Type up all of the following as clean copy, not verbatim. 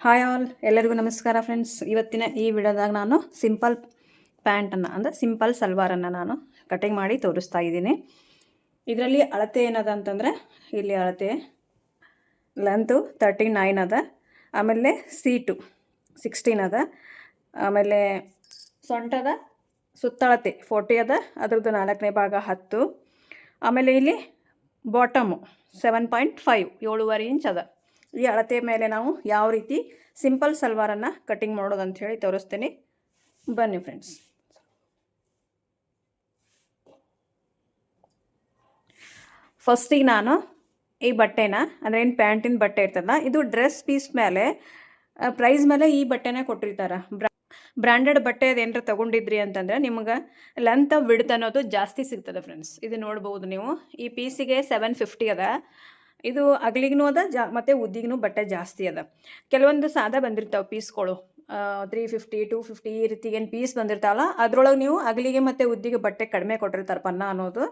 Hi all, ಎಲ್ಲರಿಗೂ ನಮಸ್ಕಾರ friends. ಇವತ್ತಿನ ಈ ವಿಡಿಯೋದಾಗ ನಾನು ಸಿಂಪಲ್ ಪ್ಯಾಂಟನ್ನು ಅಂದರೆ ಸಿಂಪಲ್ ಸಲ್ವಾರನ್ನು ನಾನು ಕಟಿಂಗ್ ಮಾಡಿ ತೋರಿಸ್ತಾ ಇದ್ದೀನಿ. ಇದರಲ್ಲಿ ಅಳತೆ ಏನದ ಅಂತಂದರೆ ಇಲ್ಲಿ ಅಳತೆ ಲೆಂತು 39 ಅದ, ಆಮೇಲೆ ಸೀಟು 16 ಅದ, ಆಮೇಲೆ ಸೊಂಟದ ಸುತ್ತಳತೆ 40 ಅದ, ಅದ್ರದ್ದು 4ನೇ ಭಾಗ 10, ಆಮೇಲೆ ಇಲ್ಲಿ ಬಾಟಮು 7.5 7.5 ಇಂಚ್ ಅದ. ಈ ಅಳತೆ ಮೇಲೆ ನಾವು ಯಾವ ರೀತಿ ಸಿಂಪಲ್ ಸಲ್ವಾರನ್ನು ಕಟಿಂಗ್ ಮಾಡೋದು ಅಂತ ಹೇಳಿ ತೋರಿಸ್ತೀನಿ, ಬನ್ನಿ ಫ್ರೆಂಡ್ಸ್. ಫಸ್ಟಿಗೆ ನಾನು ಈ ಬಟ್ಟೆನ ಅಂದರೆ ಏನು ಪ್ಯಾಂಟಿನ ಬಟ್ಟೆ ಇರ್ತದಲ್ಲ, ಇದು ಡ್ರೆಸ್ ಪೀಸ್ ಮೇಲೆ ಪ್ರೈಸ್ ಮೇಲೆ ಈ ಬಟ್ಟೆನೇ ಕೊಟ್ಟಿರ್ತಾರೆ. ಬ್ರ್ಯಾಂಡೆಡ್ ಬಟ್ಟೆ ಅದೇನಾರ ತೊಗೊಂಡಿದ್ರಿ ಅಂತಂದರೆ ನಿಮ್ಗೆ ಲೆಂತ್ ವಿಡ್ತ್ ಅನ್ನೋದು ಜಾಸ್ತಿ ಸಿಗ್ತದೆ ಫ್ರೆಂಡ್ಸ್. ಇದು ನೋಡ್ಬೋದು ನೀವು, ಈ ಪೀಸಿಗೆ 750 ಅದ. ಇದು ಅಗಲಿಗೂ ಅದ ಮತ್ತು ಉದ್ದಿಗೂ ಬಟ್ಟೆ ಜಾಸ್ತಿ ಅದ. ಕೆಲವೊಂದು ಸಾದಾ ಬಂದಿರ್ತಾವೆ ಪೀಸ್ಗಳು 350 250 ಈ ರೀತಿಗೆ ಏನು ಪೀಸ್ ಬಂದಿರ್ತಾವಲ್ಲ, ಅದ್ರೊಳಗೆ ನೀವು ಅಗಲಿಗೆ ಮತ್ತು ಉದ್ದಿಗೆ ಬಟ್ಟೆ ಕಡಿಮೆ ಕೊಟ್ಟಿರ್ತಾರೆ ಪನ್ನ ಅನ್ನೋದು.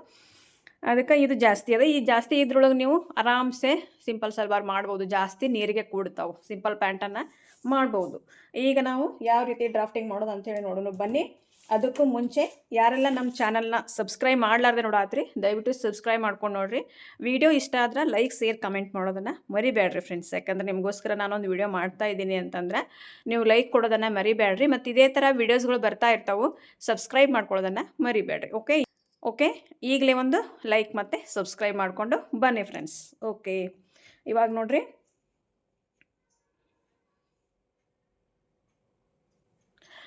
ಅದಕ್ಕೆ ಇದು ಜಾಸ್ತಿ ಅದ. ಈ ಜಾಸ್ತಿ ಇದ್ರೊಳಗೆ ನೀವು ಆರಾಮ್ಸೆ ಸಿಂಪಲ್ ಸಲ್ವಾರ್ ಮಾಡ್ಬೋದು. ಜಾಸ್ತಿ ನೀರಿಗೆ ಕೂಡ್ತಾವೆ, ಸಿಂಪಲ್ ಪ್ಯಾಂಟನ್ನು ಮಾಡ್ಬೋದು. ಈಗ ನಾವು ಯಾವ ರೀತಿ ಡ್ರಾಫ್ಟಿಂಗ್ ಮಾಡೋದು ಅಂತೇಳಿ ನೋಡೋಣ ಬನ್ನಿ. ಅದಕ್ಕೂ ಮುಂಚೆ ಯಾರೆಲ್ಲ ನಮ್ಮ ಚಾನಲ್ನ ಸಬ್ಸ್ಕ್ರೈಬ್ ಮಾಡಲಾರ್ದೆ ನೋಡಾತ್ರಿ, ದಯವಿಟ್ಟು ಸಬ್ಸ್ಕ್ರೈಬ್ ಮಾಡ್ಕೊಂಡು ನೋಡಿರಿ. ವಿಡಿಯೋ ಇಷ್ಟ ಆದ್ರೆ ಲೈಕ್ ಶೇರ್ ಕಮೆಂಟ್ ಮಾಡೋದನ್ನು ಮರಿಬೇಡ್ರಿ ಫ್ರೆಂಡ್ಸ್. ಯಾಕಂದರೆ ನಿಮಗೋಸ್ಕರ ನಾನೊಂದು ವಿಡಿಯೋ ಮಾಡ್ತಾ ಇದ್ದೀನಿ ಅಂತಂದರೆ ನೀವು ಲೈಕ್ ಕೊಡೋದನ್ನು ಮರಿಬೇಡ್ರಿ. ಮತ್ತು ಇದೇ ಥರ ವೀಡಿಯೋಸ್ಗಳು ಬರ್ತಾ ಇರ್ತಾವೆ, ಸಬ್ಸ್ಕ್ರೈಬ್ ಮಾಡ್ಕೊಳ್ಳೋದನ್ನು ಮರಿಬೇಡ್ರಿ. ಓಕೆ, ಈಗಲೇ ಒಂದು ಲೈಕ್ ಮತ್ತು ಸಬ್ಸ್ಕ್ರೈಬ್ ಮಾಡಿಕೊಂಡು ಬನ್ನಿ ಫ್ರೆಂಡ್ಸ್. ಓಕೆ, ಇವಾಗ ನೋಡಿರಿ,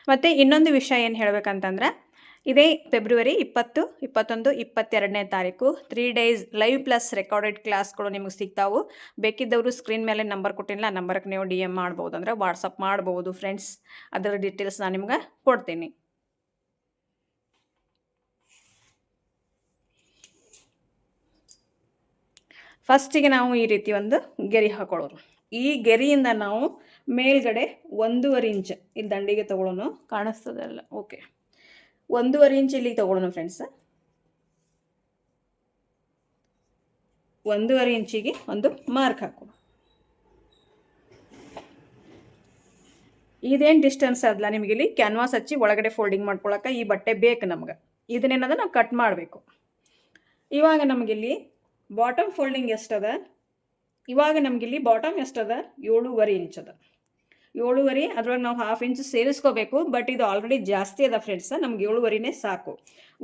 ಮತ್ತು ಇನ್ನೊಂದು ವಿಷಯ ಏನು ಹೇಳಬೇಕಂತಂದ್ರೆ, ಇದೇ ಫೆಬ್ರವರಿ 20, 21, 22ನೇ ತಾರೀಕು 3 ಡೇಸ್ ಲೈವ್ ಪ್ಲಸ್ ರೆಕಾರ್ಡೆಡ್ ಕ್ಲಾಸ್ಗಳು ನಿಮಗೆ ಸಿಗ್ತಾವೆ. ಬೇಕಿದ್ದವರು ಸ್ಕ್ರೀನ್ ಮೇಲೆ ನಂಬರ್ ಕೊಟ್ಟಿಲ್ಲ, ಆ ನಂಬರ್ಗೆ ನೀವು DM ಮಾಡ್ಬೋದು, ಅಂದರೆ ವಾಟ್ಸಪ್ ಮಾಡ್ಬೋದು ಫ್ರೆಂಡ್ಸ್. ಅದರ ಡೀಟೇಲ್ಸ್ ನಾನು ನಿಮ್ಗೆ ಕೊಡ್ತೀನಿ. ಫಸ್ಟಿಗೆ ನಾವು ಈ ರೀತಿ ಒಂದು ಗೆರೆ ಹಾಕೊಳ್ಳೋರು. ಈ ಗೆರೆಯಿಂದ ನಾವು ಮೇಲ್ಗಡೆ 1.5 ಇಂಚ್ ಇಲ್ಲಿ ದಂಡಿಗೆ ತಗೊಳ್ಳೋಣ, ಕಾಣಿಸ್ತದಲ್ಲ? ಓಕೆ, 1.5 ಇಂಚ್ ಇಲ್ಲಿಗೆ ತಗೊಳ್ಳೋಣ ಫ್ರೆಂಡ್ಸ್. 1.5 ಇಂಚಿಗೆ ಒಂದು ಮಾರ್ಕ್ ಹಾಕೋಣ. ಇದೇನು ಡಿಸ್ಟೆನ್ಸ್ ಅದಲ್ಲ ನಿಮಗೆ ಇಲ್ಲಿ ಕ್ಯಾನ್ವಾಸ್ ಹಚ್ಚಿ ಒಳಗಡೆ ಫೋಲ್ಡಿಂಗ್ ಮಾಡ್ಕೊಳಕ್ಕೆ ಈ ಬಟ್ಟೆ ಬೇಕು ನಮ್ಗೆ. ಇದನ್ನೇನದ ನಾವು ಕಟ್ ಮಾಡಬೇಕು. ಇವಾಗ ನಮಗಿಲ್ಲಿ ಬಾಟಮ್ ಫೋಲ್ಡಿಂಗ್ ಎಷ್ಟದ? ಇವಾಗ ನಮಗಿಲ್ಲಿ ಬಾಟಮ್ ಎಷ್ಟದ? 7.5 ಇಂಚ್ ಅದ. 7.5, ಅದ್ರೊಳಗೆ ನಾವು 1/2 ಇಂಚ್ ಸೇರಿಸ್ಕೋಬೇಕು. ಬಟ್ ಇದು ಆಲ್ರೆಡಿ ಜಾಸ್ತಿ ಅದ ಫ್ರೆಂಡ್ಸ್, ನಮ್ಗೆ 7.5ನೇ ಸಾಕು.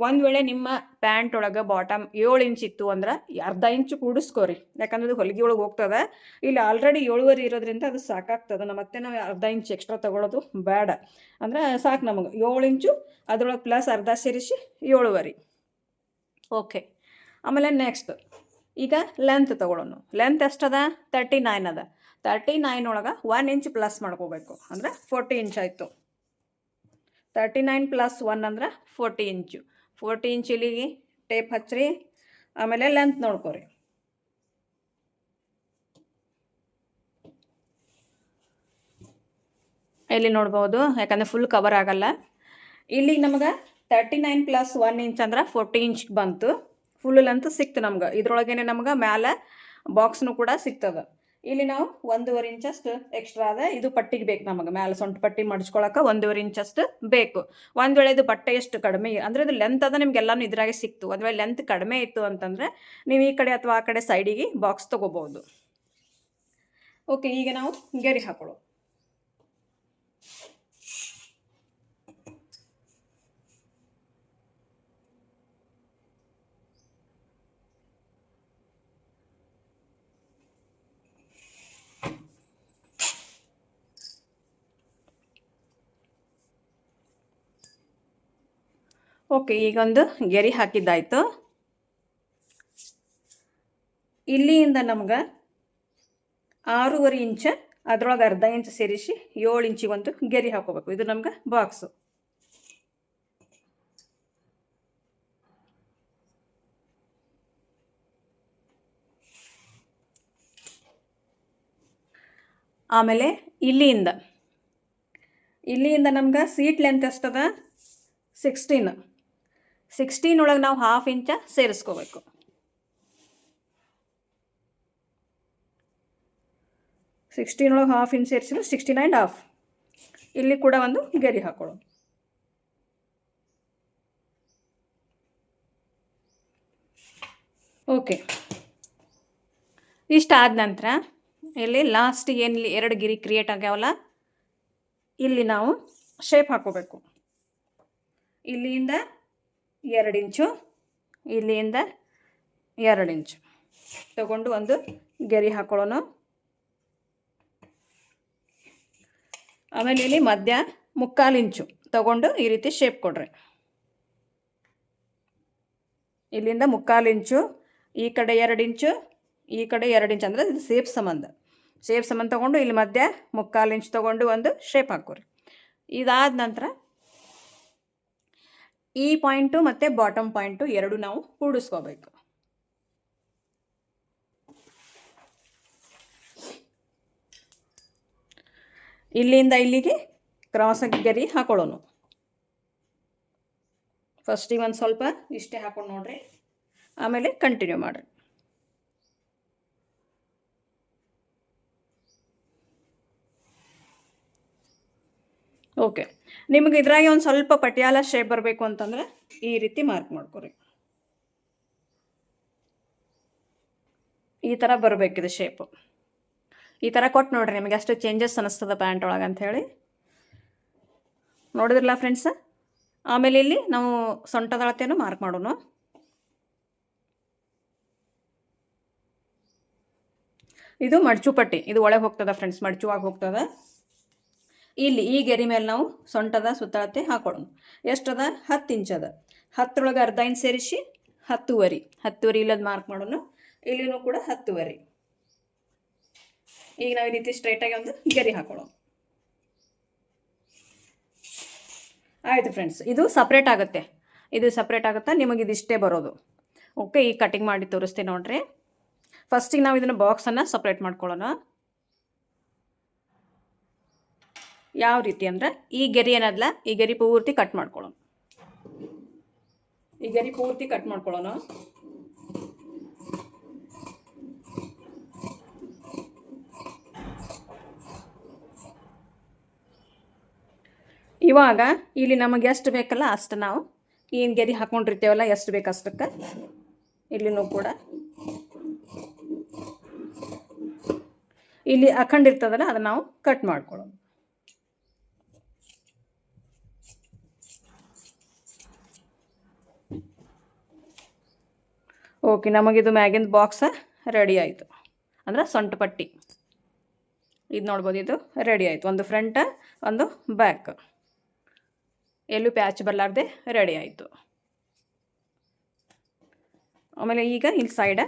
ಒಂದು ವೇಳೆ ನಿಮ್ಮ ಪ್ಯಾಂಟ್ ಒಳಗೆ ಬಾಟಮ್ 7 ಇಂಚ್ ಇತ್ತು ಅಂದ್ರೆ ಅರ್ಧ ಇಂಚು ಕೂಡಿಸ್ಕೋರಿ, ಯಾಕಂದ್ರೆ ಅದು ಹೊಲಿಗೆ ಒಳಗೆ ಹೋಗ್ತದೆ. ಇಲ್ಲಿ ಆಲ್ರೆಡಿ 7.5 ಇರೋದ್ರಿಂದ ಅದು ಸಾಕಾಗ್ತದೆ. ಮತ್ತೆ ನಾವು ಅರ್ಧ ಇಂಚ್ ಎಕ್ಸ್ಟ್ರಾ ತೊಗೊಳೋದು ಬೇಡ, ಅಂದ್ರೆ ಸಾಕು ನಮಗೆ 7 ಇಂಚು. ಅದ್ರೊಳಗೆ ಪ್ಲಸ್ ಅರ್ಧ ಸೇರಿಸಿ 7.5. ಓಕೆ, ಆಮೇಲೆ ನೆಕ್ಸ್ಟ್ ಈಗ ಲೆಂತ್ ತೊಗೊಳ್ಳೋಣ. ಲೆಂತ್ ಎಷ್ಟದ? 39 ಅದ. 39 ಒಳಗೆ 1 ಇಂಚ್ ಪ್ಲಸ್ ಮಾಡ್ಕೋಬೇಕು, ಅಂದರೆ 40 ಇಂಚ್ ಆಯಿತು. 39 + 1 ಅಂದ್ರೆ 40 ಇಂಚು. 40 ಇಂಚ್ ಇಲ್ಲಿಗೆ ಟೇಪ್ ಹಚ್ಚಿರಿ. ಆಮೇಲೆ ಲೆಂತ್ ನೋಡ್ಕೊರಿ. ಇಲ್ಲಿ ನೋಡ್ಬೋದು, ಯಾಕಂದರೆ ಫುಲ್ ಕವರ್ ಆಗಲ್ಲ. ಇಲ್ಲಿಗೆ ನಮಗೆ 39 + 1 ಇಂಚ್ ಅಂದ್ರೆ 40 ಇಂಚ್ ಬಂತು. ಫುಲ್ ಲೆಂತ್ ಸಿಕ್ತು ನಮ್ಗೆ. ಇದ್ರೊಳಗೇನೆ ನಮ್ಗೆ ಮ್ಯಾಲೆ ಬಾಕ್ಸ್ನು ಕೂಡ ಸಿಗ್ತದೆ. ಇಲ್ಲಿ ನಾವು 1.5 ಇಂಚಷ್ಟು ಎಕ್ಸ್ಟ್ರಾ ಅದ. ಇದು ಪಟ್ಟಿಗೆ ಬೇಕು ನಮಗೆ, ಮ್ಯಾಲೆ ಸೊಂಟ ಪಟ್ಟಿ ಮಾಡಿಸ್ಕೊಳಕ್ಕೆ 1.5 ಇಂಚಷ್ಟು ಬೇಕು. ಒಂದು ವೇಳೆ ಇದು ಬಟ್ಟೆ ಎಷ್ಟು ಕಡಿಮೆ ಅಂದರೆ ಇದು ಲೆಂತ್ ಅದ, ನಿಮ್ಗೆಲ್ಲನೂ ಇದ್ರಾಗೆ ಸಿಕ್ತು. ಒಂದು ವೇಳೆ ಲೆಂತ್ ಕಡಿಮೆ ಇತ್ತು ಅಂತಂದರೆ ನೀವು ಈ ಕಡೆ ಅಥವಾ ಆ ಕಡೆ ಸೈಡಿಗೆ ಬಾಕ್ಸ್ ತೊಗೋಬೋದು. ಓಕೆ, ಈಗ ನಾವು ಗೆರೆ ಹಾಕೊಳ್ಳೋ. ಓಕೆ, ಈಗೊಂದು ಗೆರೆ ಹಾಕಿದ್ದಾಯಿತು. ಇಲ್ಲಿಂದ ನಮ್ಗೆ 6.5 ಇಂಚ್, ಅದರೊಳಗೆ ಅರ್ಧ ಇಂಚ್ ಸೇರಿಸಿ 7 ಇಂಚಿಗೆ ಒಂದು ಗೆರೆ ಹಾಕೋಬೇಕು. ಇದು ನಮ್ಗೆ ಬಾಕ್ಸು. ಆಮೇಲೆ ಇಲ್ಲಿಂದ ನಮ್ಗೆ ಸೀಟ್ ಲೆಂತ್ ಎಷ್ಟದ? 16 ಒಳಗೆ ನಾವು 1/2 ಇಂಚ ಸೇರಿಸ್ಕೋಬೇಕು. 16 ಒಳಗೆ ಹಾಫ್ ಇಂಚ್ ಸೇರಿಸಿದ್ರೆ 16.5. ಇಲ್ಲಿ ಕೂಡ ಒಂದು ಗೆರೆ ಹಾಕೊಳ್ಳೋಣ. ಓಕೆ, ಇಷ್ಟಾದ ನಂತರ ಇಲ್ಲಿ ಲಾಸ್ಟಿಗೆ ಏನಿಲ್ಲಿ 2 ಗಿರಿ ಕ್ರಿಯೇಟ್ ಆಗ್ಯಾವಲ್ಲ, ಇಲ್ಲಿ ನಾವು ಶೇಪ್ ಹಾಕೋಬೇಕು. ಇಲ್ಲಿಂದ 2 ಇಂಚು, ಇಲ್ಲಿಂದ 2 ಇಂಚು ತಗೊಂಡು ಒಂದು ಗೆರೆ ಹಾಕೊಳ್ಳೋಣ. ಆಮೇಲೆ ಇಲ್ಲಿ ಮಧ್ಯ 3/4 ಇಂಚು ತಗೊಂಡು ಈ ರೀತಿ ಶೇಪ್ ಕೊಡ್ರಿ. ಇಲ್ಲಿಂದ 3/4 ಇಂಚು, ಈ ಕಡೆ 2 ಇಂಚು, ಈ ಕಡೆ 2 ಇಂಚು, ಅಂದರೆ ಇದು ಸೇಪ್ ಸಂಬಂಧ ತಗೊಂಡು ಇಲ್ಲಿ ಮಧ್ಯ 3/4 ಇಂಚು ತಗೊಂಡು ಒಂದು ಶೇಪ್ ಹಾಕೋರಿ. ಇದಾದ ನಂತರ ಈ ಪಾಯಿಂಟು ಮತ್ತು ಬಾಟಮ್ ಪಾಯಿಂಟು ಎರಡು ನಾವು ಕೂಡಿಸ್ಕೋಬೇಕು. ಇಲ್ಲಿಂದ ಇಲ್ಲಿಗೆ ಕ್ರಾಸಾಗಿ ಗೆರೆ ಹಾಕೊಳ್ಳೋಣ. ಫಸ್ಟಿಗೆ ಒಂದು ಸ್ವಲ್ಪ ಇಷ್ಟೇ ಹಾಕೊಂಡು ನೋಡ್ರಿ, ಆಮೇಲೆ ಕಂಟಿನ್ಯೂ ಮಾಡಿರಿ. ಓಕೆ, ನಿಮಗೆ ಇದ್ರಾಗೆ ಒಂದು ಸ್ವಲ್ಪ ಪಟಿಯಾಲ ಶೇಪ್ ಬರಬೇಕು ಅಂತಂದರೆ ಈ ರೀತಿ ಮಾರ್ಕ್ ಮಾಡ್ಕೊರಿ. ಈ ಥರ ಬರಬೇಕಿದೆ ಶೇಪು. ಈ ಥರ ಕೊಟ್ಟು ನೋಡ್ರಿ, ನಿಮಗೆ ಅಷ್ಟು ಚೇಂಜಸ್ ಅನ್ನಿಸ್ತದ ಪ್ಯಾಂಟ್ ಒಳಗೆ ಅಂಥೇಳಿ. ನೋಡಿದ್ರಲ್ಲ ಫ್ರೆಂಡ್ಸ್. ಆಮೇಲೆ ಇಲ್ಲಿ ನಾವು ಸೊಂಟದ ಅಳತೆಯನ್ನು ಮಾರ್ಕ್ ಮಾಡೋಣ. ಇದು ಮಡ್ಚು ಪಟ್ಟಿ, ಇದು ಒಳಗೆ ಹೋಗ್ತದ ಫ್ರೆಂಡ್ಸ್, ಮಡ್ಚುವಾಗಿ ಹೋಗ್ತದ. ಇಲ್ಲಿ ಈ ಗೆರೆ ಮೇಲೆ ನಾವು ಸೊಂಟದ ಸುತ್ತಳತೆ ಹಾಕೊಳ್ಳೋಣ. ಎಷ್ಟದ? 10 ಇಂಚದ. 10ರೊಳಗೆ ಅರ್ಧ ಇಂಚ್ ಸೇರಿಸಿ 10.5 ಇಲ್ಲದ ಮಾರ್ಕ್ ಮಾಡೋಣ. ಇಲ್ಲಿನೂ ಕೂಡ 10.5. ಈಗ ನಾವು ಈ ರೀತಿ ಸ್ಟ್ರೈಟಾಗಿ ಒಂದು ಗೆರೆ ಹಾಕೊಳ್ಳೋಣ. ಆಯಿತು ಫ್ರೆಂಡ್ಸ್, ಇದು ಸಪ್ರೇಟ್ ಆಗುತ್ತೆ. ನಿಮಗೆ ಇದಿಷ್ಟೇ ಬರೋದು. ಓಕೆ, ಈಗ ಕಟಿಂಗ್ ಮಾಡಿ ತೋರಿಸ್ತೀನಿ ನೋಡ್ರಿ. ಫಸ್ಟಿಗೆ ನಾವು ಇದನ್ನು ಬಾಕ್ಸನ್ನು ಸಪ್ರೇಟ್ ಮಾಡ್ಕೊಳ್ಳೋಣ. ಯಾವ ರೀತಿ ಅಂದರೆ ಈ ಗೆರೆ ಏನದಲ್ಲ, ಈ ಗೆರೆ ಪೂರ್ತಿ ಕಟ್ ಮಾಡ್ಕೊಳ್ಳೋಣ. ಇವಾಗ ಇಲ್ಲಿ ನಮಗೆ ಎಷ್ಟು ಬೇಕಲ್ಲ ಅಷ್ಟು ನಾವು ಏನು ಗೆರೆ ಹಾಕ್ಕೊಂಡಿರ್ತೇವಲ್ಲ, ಎಷ್ಟು ಬೇಕು ಅಷ್ಟಕ್ಕೆ ಇಲ್ಲಿನೂ ಕೂಡ ಇಲ್ಲಿ ಹಾಕೊಂಡಿರ್ತದಲ್ಲ ಅದನ್ನು ನಾವು ಕಟ್ ಮಾಡ್ಕೊಳ್ಳೋಣ. ಓಕೆ, ನಮಗಿದು ಮ್ಯಾಗಿನ ಬಾಕ್ಸ ರೆಡಿ ಆಯಿತು. ಅಂದ್ರೆ ಸೊಂಟ ಪಟ್ಟಿ ಇದು ನೋಡ್ಬೋದು, ಇದು ರೆಡಿ ಆಯಿತು. ಒಂದು ಫ್ರಂಟ್, ಒಂದು ಬ್ಯಾಕ್, ಎಲ್ಲೂ ಪ್ಯಾಚ್ ಬರಲಾರ್ದೆ ರೆಡಿ ಆಯಿತು. ಆಮೇಲೆ ಈಗ ಇಲ್ಲಿ ಸೈಡ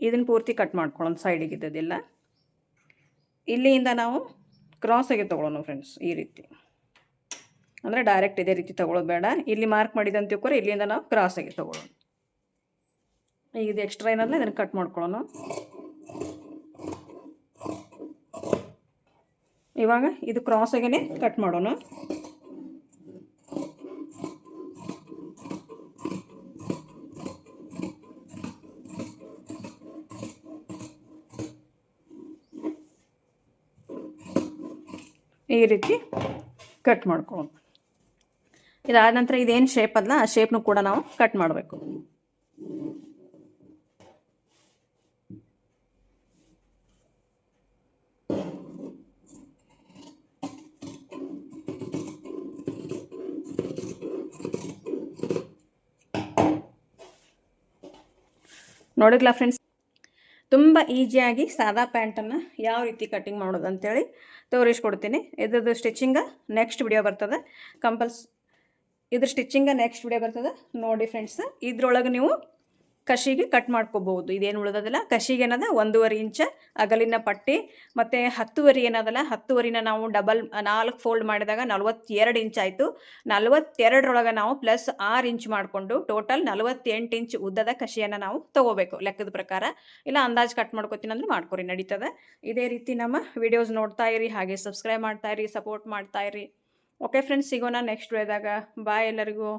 ಇದನ್ನು ಪೂರ್ತಿ ಕಟ್ ಮಾಡ್ಕೊಳ್ಳೋಣ. ಸೈಡಿಗೆ ಇದ್ದದೆಲ್ಲ ಇಲ್ಲಿಂದ ನಾವು ಕ್ರಾಸಾಗಿ ತೊಗೊಳ್ಳೋಣ ಫ್ರೆಂಡ್ಸ್. ಈ ರೀತಿ ಅಂದರೆ ಡೈರೆಕ್ಟ್ ಇದೇ ರೀತಿ ತೊಗೊಳ್ಳೋದು ಬೇಡ. ಇಲ್ಲಿ ಮಾರ್ಕ್ ಮಾಡಿದಂತ ತಿಳ್ಕೊರೆ, ಇಲ್ಲಿಂದ ನಾವು ಕ್ರಾಸಾಗಿ ತೊಗೊಳ್ಳೋಣ. ಈಗ ಇದು ಎಕ್ಸ್ಟ್ರಾ ಏನಲ್ಲ, ಇದನ್ನು ಕಟ್ ಮಾಡ್ಕೊಳ್ಳೋಣ. ಇವಾಗ ಇದು ಕ್ರಾಸಾಗೇ ಕಟ್ ಮಾಡೋಣ. ಈ ರೀತಿ ಕಟ್ ಮಾಡ್ಕೊಳ್ಳೋಣ. ಇದಾದ ನಂತರ ಇದೇನು ಶೇಪ್ ಅದಲ್ಲ, ಆ ಶೇಪ್ನು ಕೂಡ ನಾವು ಕಟ್ ಮಾಡಬೇಕು. ನೋಡಿದ್ಲ ಫ್ರೆಂಡ್ಸ್, ತುಂಬ ಈಸಿಯಾಗಿ ಸಾದಾ ಪ್ಯಾಂಟನ್ನು ಯಾವ ರೀತಿ ಕಟ್ಟಿಂಗ್ ಮಾಡೋದು ಅಂತೇಳಿ ತೋರಿಸ್ಕೊಡ್ತೀನಿ. ಇದ್ರದ್ದು ಸ್ಟಿಚಿಂಗ ನೆಕ್ಸ್ಟ್ ವಿಡಿಯೋ ಬರ್ತದೆ. ಇದ್ರ ಸ್ಟಿಚಿಂಗ ನೆಕ್ಸ್ಟ್ ವಿಡಿಯೋ ಬರ್ತದೆ ನೋಡಿ ಫ್ರೆಂಡ್ಸ್. ಇದ್ರೊಳಗೆ ನೀವು ಕಶಿಗೆ ಕಟ್ ಮಾಡ್ಕೋಬಹುದು. ಇದೇನು ಉಳಿದದಲ್ಲ, ಕಶಿಗೆ ಏನದ 1.5 ಇಂಚ್ ಅಗಲಿನ ಪಟ್ಟಿ, ಮತ್ತು 10.5 ಏನದಲ್ಲ, 10.5ನ ನಾವು ಡಬಲ್ 4 ಫೋಲ್ಡ್ ಮಾಡಿದಾಗ 42 ಇಂಚ್ ಆಯಿತು. 42ರೊಳಗೆ ನಾವು ಪ್ಲಸ್ 6 ಇಂಚ್ ಮಾಡಿಕೊಂಡು ಟೋಟಲ್ 48 ಇಂಚ್ ಉದ್ದದ ಕಶಿಯನ್ನು ನಾವು ತೊಗೋಬೇಕು ಲೆಕ್ಕದ ಪ್ರಕಾರ. ಇಲ್ಲ ಅಂದಾಜು ಕಟ್ ಮಾಡ್ಕೋತೀನಿ ಅಂದ್ರೆ ಮಾಡ್ಕೊರಿ, ನಡೀತದೆ. ಇದೇ ರೀತಿ ನಮ್ಮ ವಿಡಿಯೋಸ್ ನೋಡ್ತಾ ಇರಿ, ಹಾಗೆ ಸಬ್ಸ್ಕ್ರೈಬ್ ಮಾಡ್ತಾ ಇರಿ, ಸಪೋರ್ಟ್ ಮಾಡ್ತಾ ಇರಿ. ಓಕೆ ಫ್ರೆಂಡ್ಸ್, ಸಿಗೋಣ ನೆಕ್ಸ್ಟ್ ವಿಡಿಯೋದಾಗ. ಬಾಯ್ ಎಲ್ಲರಿಗೂ.